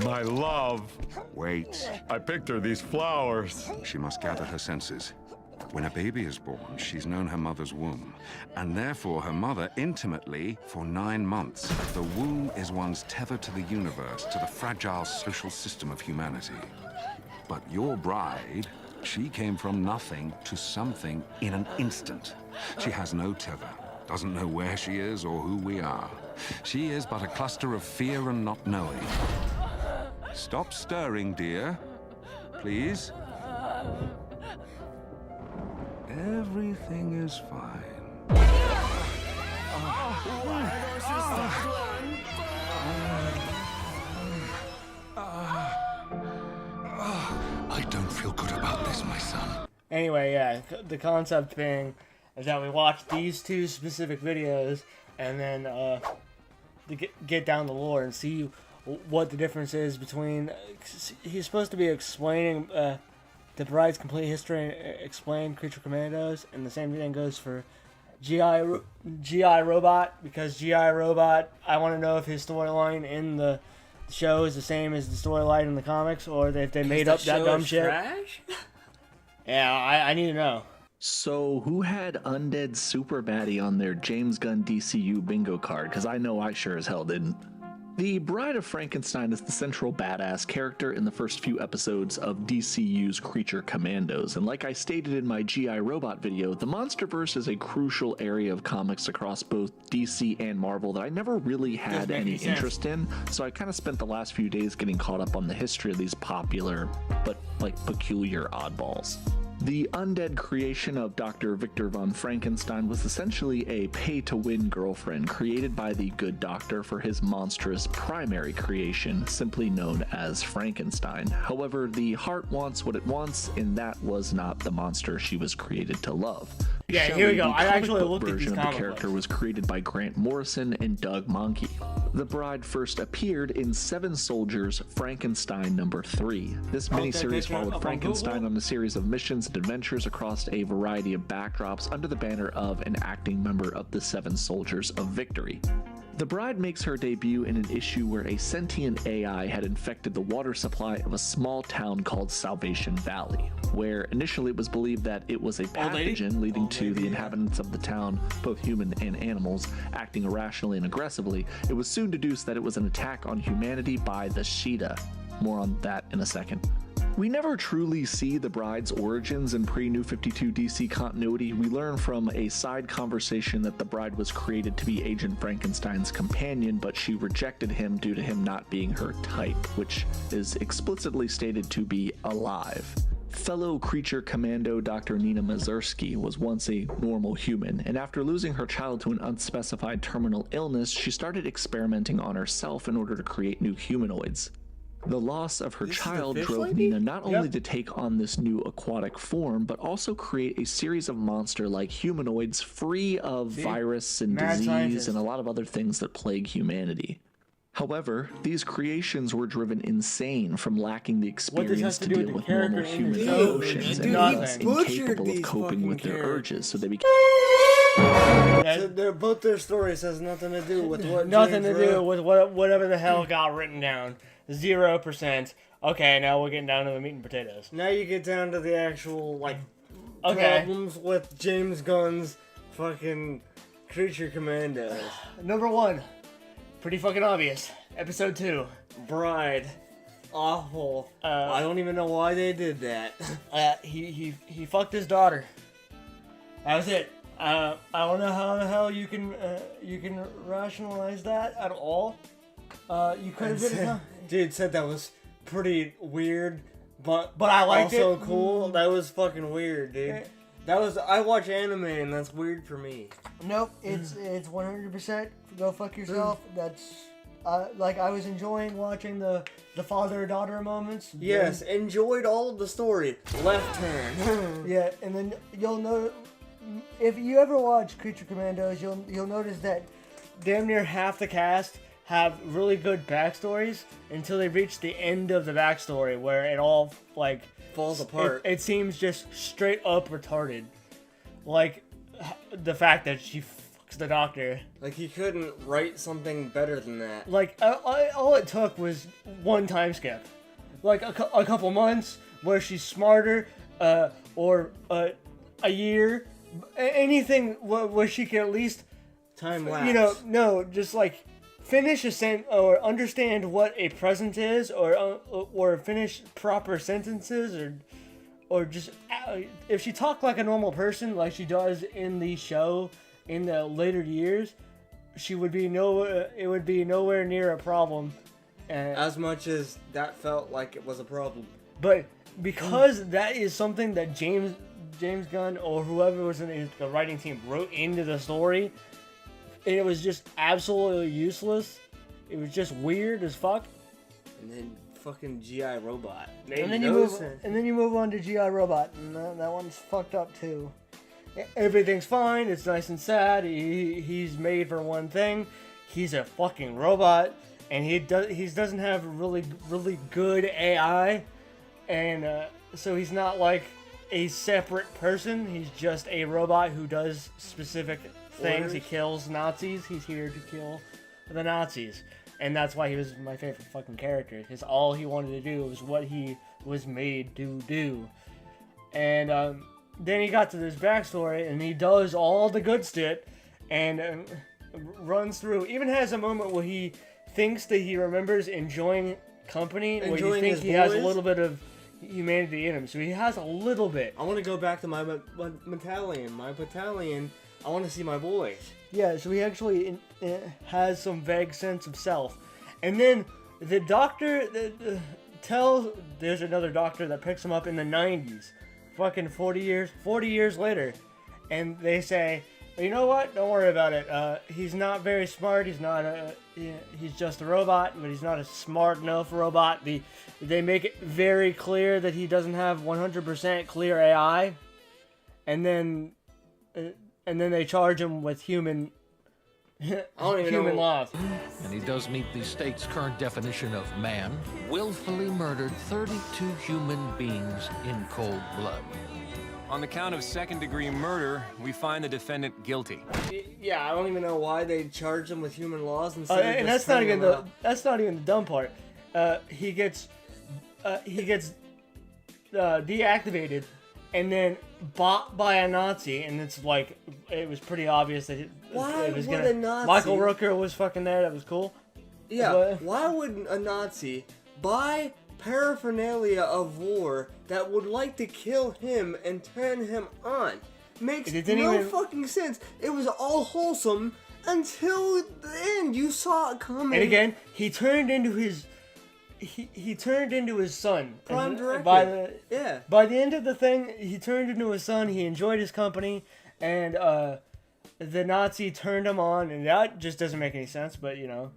My love. Wait. I picked her these flowers. She must gather her senses. When a baby is born, she's known her mother's womb, and therefore her mother intimately for 9 months. The womb is one's tether to the universe, to the fragile social system of humanity. But your bride, she came from nothing to something in an instant. She has no tether, doesn't know where she is or who we are. She is but a cluster of fear and not knowing. Stop stirring, dear. Please. Everything is fine. I don't feel good about this, my son. Anyway, yeah, the concept being is that we watch these two specific videos and then to get down the lore and see what the difference is between. He's supposed to be explaining the Bride's complete history and explain Creature Commandos, and the same thing goes for GI Robot, because GI Robot, I want to know if his storyline in the show is the same as the storyline in the comics, or if they made up that dumb shit. Trash? Yeah, I need to know. So, who had Undead Super Baddie on their James Gunn DCU bingo card? Because I know I sure as hell didn't. The Bride of Frankenstein is the central badass character in the first few episodes of DCU's Creature Commandos, and like I stated in my GI Robot video, the Monsterverse is a crucial area of comics across both DC and Marvel that I never really had any interest in, so I kind of spent the last few days getting caught up on the history of these popular, but peculiar oddballs. The undead creation of Dr. Victor von Frankenstein was essentially a pay-to-win girlfriend created by the good doctor for his monstrous primary creation, simply known as Frankenstein. However, the heart wants what it wants, and that was not the monster she was created to love. Yeah, Shelley, here we go. the I comic actually book looked at these version of the comic character books. was created by Grant Morrison and Doug Mahnke. The Bride first appeared in Seven Soldiers Frankenstein number 3. This miniseries followed Frankenstein on a series of missions and adventures across a variety of backdrops under the banner of an acting member of the Seven Soldiers of Victory. The Bride makes her debut in an issue where a sentient AI had infected the water supply of a small town called Salvation Valley, where initially it was believed that it was a pathogen leading to the inhabitants of the town, both human and animals, acting irrationally and aggressively. It was soon deduced that it was an attack on humanity by the Sheeta. More on that in a second. We never truly see the Bride's origins in pre-New 52 DC continuity. We learn from a side conversation that the Bride was created to be Agent Frankenstein's companion, but she rejected him due to him not being her type, which is explicitly stated to be alive. Fellow Creature Commando Dr. Nina Mazursky was once a normal human, and after losing her child to an unspecified terminal illness, she started experimenting on herself in order to create new humanoids. The loss of her child drove Nina not only to take on this new aquatic form, but also create a series of monster-like humanoids free of virus and disease and a lot of other things that plague humanity. However, these creations were driven insane from lacking the experience to deal with normal human emotions and thus incapable of coping with their urges, so they became... So both their stories has nothing to do with what Nothing to do with whatever the hell got written down. 0%. Okay, now we're getting down to the meat and potatoes. Now you get down to the actual, problems with James Gunn's fucking Creature Commandos. Number 1. Pretty fucking obvious. Episode 2. Bride. Awful. I don't even know why they did that. He fucked his daughter. That was it. I don't know how the hell you can rationalize that at all. You could have did it. Dude said that was pretty weird, but I liked also it. cool. That was fucking weird, dude. I watch anime and that's weird for me. Nope, it's 100% go fuck yourself. That's I was enjoying watching the father-daughter moments. Yes, enjoyed all of the story. Left turn. Yeah, and then you'll know if you ever watch Creature Commandos, you'll notice that damn near half the cast have really good backstories until they reach the end of the backstory where it all falls apart. It seems just straight up retarded. Like the fact that she the doctor. Like, he couldn't write something better than that. Like, all it took was one time skip. Like, a couple months where she's smarter, or a year. Anything where she can at least, Time lapse. you know, no, just like finish a sentence or understand what a present is, or finish proper sentences, or just if she talked like a normal person, like she does in the show in the later years, she would be it would be nowhere near a problem. As much as that felt like it was a problem. But because that is something that James Gunn or whoever was in the writing team wrote into the story, it was just absolutely useless. It was just weird as fuck. And then fucking GI Robot. And then you move on to GI Robot, and that one's fucked up too. Everything's fine. It's nice and sad. He's made for one thing. He's a fucking robot, and he doesn't have really good AI, and so he's not like a separate person. He's just a robot who does specific things. Orders. He kills Nazis. He's here to kill the Nazis. And that's why he was my favorite fucking character. Because all he wanted to do was what he was made to do. And then he got to this backstory, and he does all the good shit, and runs through. Even has a moment where he thinks that he remembers enjoying company, where you think he has a little bit of humanity in him. So he has a little bit. I want to go back to my battalion. My battalion. I want to see my boys. Yeah, so he actually has some vague sense of self. And then the doctor there's another doctor that picks him up in the 90s. Fucking 40 years later. And they say, you know what? Don't worry about it. He's not very smart. He's just a robot, but he's not a smart enough robot. They make it very clear that he doesn't have 100% clear AI. And then they charge him with human laws. And he does meet the state's current definition of man, willfully murdered 32 human beings in cold blood. On the count of second-degree murder, we find the defendant guilty. Yeah, I don't even know why they charged him with human laws instead of And just that's not even the dumb part. He gets deactivated and then bought by a Nazi, and it's like it was pretty obvious that it was would gonna. a Nazi- Michael Rooker was fucking there. That was cool. Yeah, But- why would a Nazi buy paraphernalia of war that would like to kill him and turn him on? Makes It didn't no even- fucking sense. It was all wholesome until the end. You saw it coming. And again, he turned into his. He turned into his son. Prime And directive. Yeah. By the end of the thing, he turned into his son. He enjoyed his company, and the Nazi turned him on, and that just doesn't make any sense. But you know,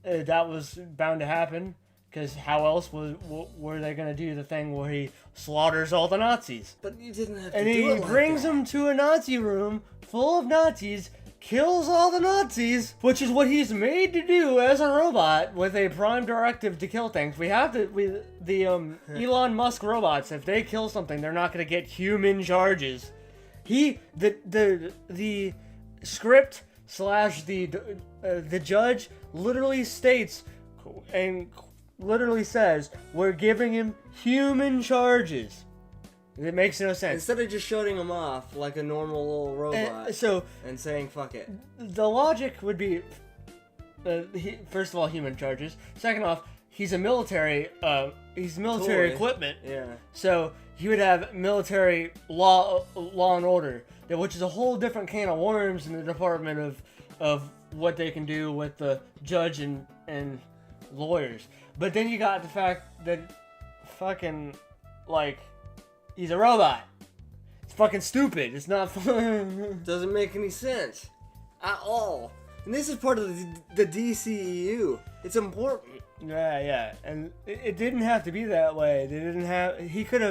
that was bound to happen, because how else were they gonna do the thing where he slaughters all the Nazis? But you didn't have to And do he it like brings that. them to a Nazi room full of Nazis, kills all the Nazis, which is what he's made to do as a robot with a prime directive to kill things. Elon Musk robots, if they kill something, they're not going to get human charges. The script / the judge literally states and literally says, we're giving him human charges. It makes no sense. Instead of just shutting him off like a normal little robot and saying fuck it. The logic would be, first of all, human charges. Second off, he's military Toy. equipment. Yeah. So he would have military law and order, which is a whole different can of worms in the department of what they can do with the judge and lawyers. But then you got the fact that fucking he's a robot. It's fucking stupid. It's not fun. Doesn't make any sense at all. And this is part of the DCEU. It's important. Yeah, and it didn't have to be that way. They could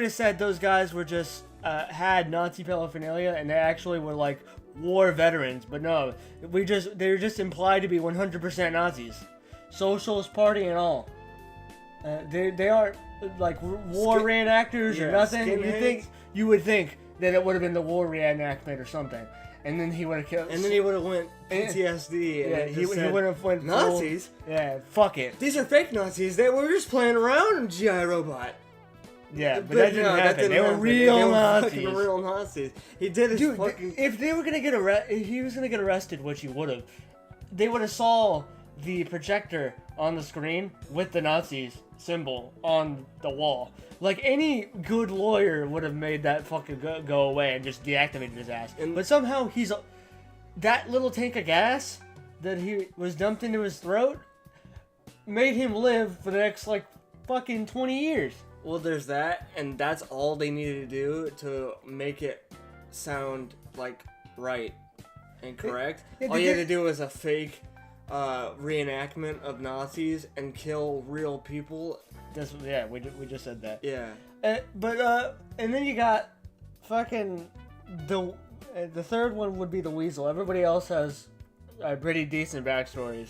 have said those guys were just had Nazi paraphernalia and they actually were like war veterans, but no, they're just implied to be 100% Nazis, Socialist Party and all. They aren't like war reenactors or nothing. Skinheads. You would think that it would have been the war reenactment or something. and then he would have killed. And then he would have went PTSD. Yeah, and he just said, would have went Nazis. Yeah, fuck it. These are fake Nazis. They were just playing around in GI Robot. Yeah, but that didn't happen. They were happen. real They were Nazis. fucking real Nazis. He did his Dude, fucking. if they were gonna get if he was gonna get arrested, which he would have, they would have saw the projector on the screen with the Nazis symbol on the wall. Like, any good lawyer would have made that fucking go away and just deactivated his ass. But somehow that little tank of gas that he was dumped into his throat made him live for the next, like, fucking 20 years. Well, there's that, and that's all they needed to do to make it sound, like, right and correct. All you had to do was a fake reenactment of Nazis and kill real people. Yeah, we just said that. Yeah. And then you got fucking the third one would be the Weasel. Everybody else has pretty decent backstories.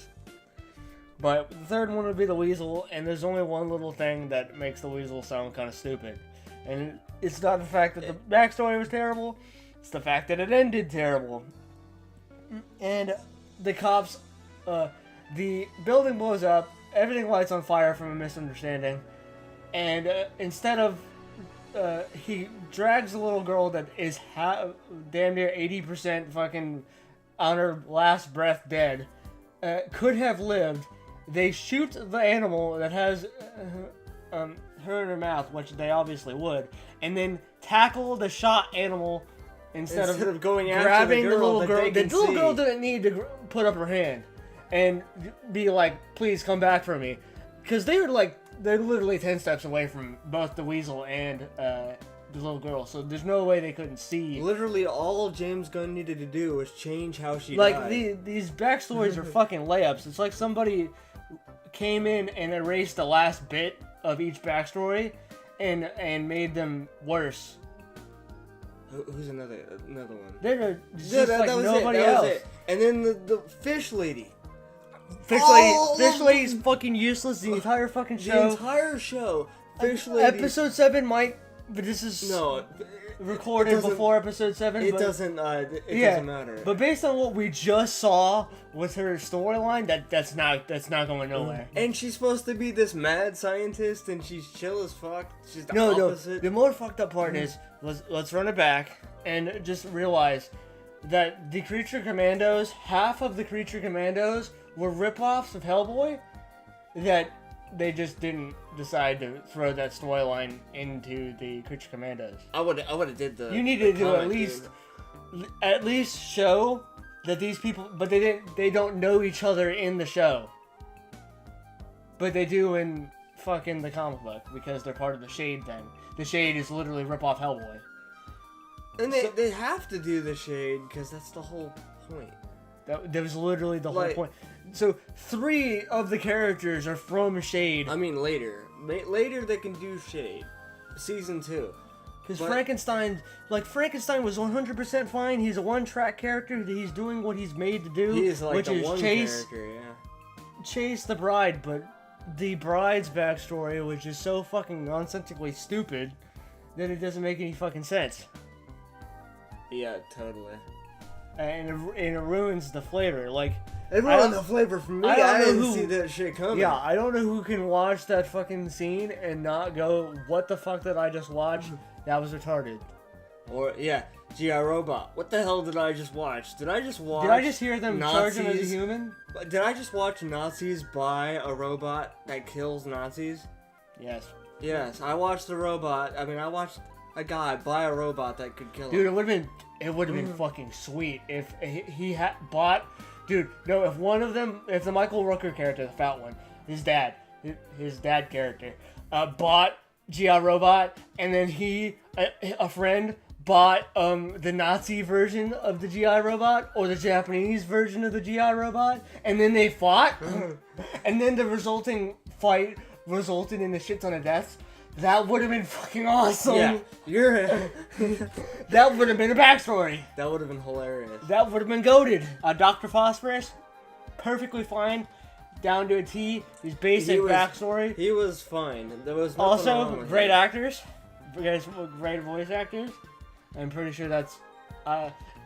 But the third one would be the Weasel, and there's only one little thing that makes the Weasel sound kind of stupid. And it's not the fact that the backstory was terrible, it's the fact that it ended terrible. And the cops, the building blows up, everything lights on fire from a misunderstanding, and instead of, he drags a little girl that is damn near 80% fucking on her last breath dead, could have lived. They shoot the animal that has her in her mouth, which they obviously would, and then tackle the shot animal instead of going after grabbing the the girl little girl. that they The can little see. girl didn't need to put up her hand and be like, "Please come back for me," because they're literally 10 steps away from both the Weasel and the little girl. So there's no way they couldn't see. Literally, all James Gunn needed to do was change how she Like died. these backstories are fucking layups. It's like somebody came in and erased the last bit of each backstory and made them worse. Who's another one? They're just That like was nobody it. That else. was it. And then the fish lady. Fish Lady's fucking useless the entire fucking The show. entire show. Fish lady. Episode 7 might, but this is No. recorded it doesn't- before episode 7. It but, doesn't. It doesn't matter. But based on what we just saw with her storyline, that's not going nowhere. And she's supposed to be this mad scientist, and she's chill as fuck. She's the No. opposite. The more fucked up part is let's run it back and just realize that the Creature Commandos, half of the Creature Commandos were ripoffs of Hellboy that they just didn't decide to throw that storyline into the Creature Commandos. I would have did the. You needed the to comic, at least show that these people, but they don't know each other in the show. But they do in fucking the comic book because they're part of the Shade thing. The Shade is literally rip off Hellboy. And they have to do the shade because that's the whole point. That was literally the whole Like- point. So 3 of the characters are from Shade. I mean, later they can do shade. Season 2. Because but- Frankenstein was 100% fine. He's a one-track character. He's doing what he's made to do, He is like which the is one chase character, yeah. chase the bride. But the bride's backstory, which is so fucking nonsensically stupid, that it doesn't make any fucking sense, Yeah, totally. and it ruins the flavor. Like, It I ruined don't- the flavor for me. I don't I know didn't who- see that shit coming. yeah, I don't know who can watch that fucking scene and not go, "What the fuck did I just watch? That was retarded." Or yeah, G.I. Robot. What the hell did I just watch? Did I just watch? Did I just hear them charge him as a Nazis? human? Did I just watch Nazis buy a robot that kills Nazis? Yes. Yes, I watched a robot. I mean, I watched a guy buy a robot that could kill Dude, him. it would have been fucking sweet if he had bought. Dude, no, if one of them, if the Michael Rooker character, the fat one, his dad character, bought G.I. Robot, and then a friend bought the Nazi version of the G.I. Robot or the Japanese version of the G.I. Robot, and then they fought, and then the resulting fight resulted in a shit ton of deaths. That would have been fucking awesome. Yeah, That would have been a backstory. that would have been hilarious. That would have been goated. Dr. Phosphorus, perfectly fine, down to a T. His basic backstory. He was fine. There was nothing wrong Also, with great him. actors. Great voice actors. I'm pretty sure that's.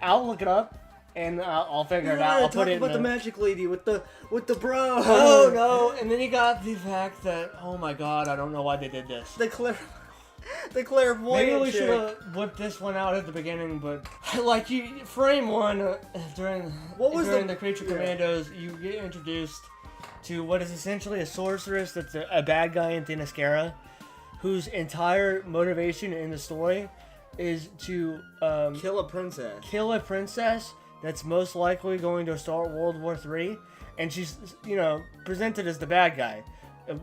I'll look it up and I'll figure it out. I'll put it in the magic lady with the bro. Oh no! And then you got the fact that, oh my god, I don't know why they did this. The clairvoyant. Maybe we chick. should have whipped this one out at the beginning, but like you frame one during the Creature Commandos, you get introduced to what is essentially a sorceress that's a bad guy in Themyscira, whose entire motivation in the story is to kill a princess. Kill a princess that's most likely going to start World War III, and she's presented as the bad guy,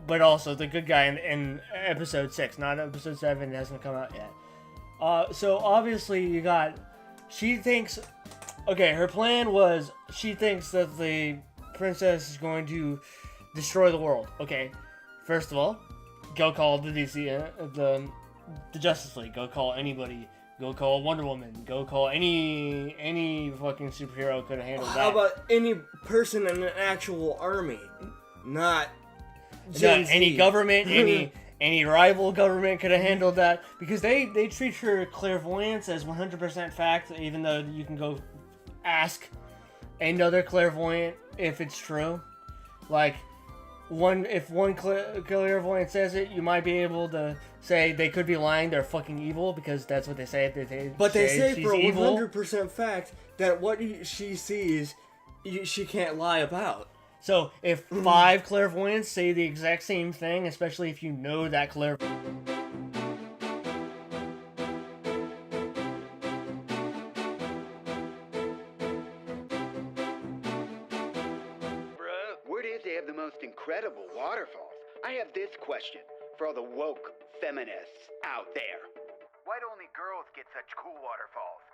but also the good guy in episode 6, not episode 7. It hasn't come out yet. So obviously she thinks, okay, her plan was she thinks that the princess is going to destroy the world. Okay, first of all, go call the DC, the Justice League. Go call anybody. Go call Wonder Woman. Go call any fucking superhero could have handled that. How about any person in an actual army? Not any government, any rival government could have handled that, because they treat her clairvoyance as 100% fact, even though you can go ask another clairvoyant if it's true. Like, if one clairvoyant says it, you might be able to say they could be lying. They're fucking evil, because that's what they say. They say for evil. 100% fact that what she sees, she can't lie about. So if 5 clairvoyants say the exact same thing, especially if you know that clairvoyant. Word is they have the most incredible waterfalls. I have this question for all the woke feminists out there. Why do only girls get such cool waterfalls?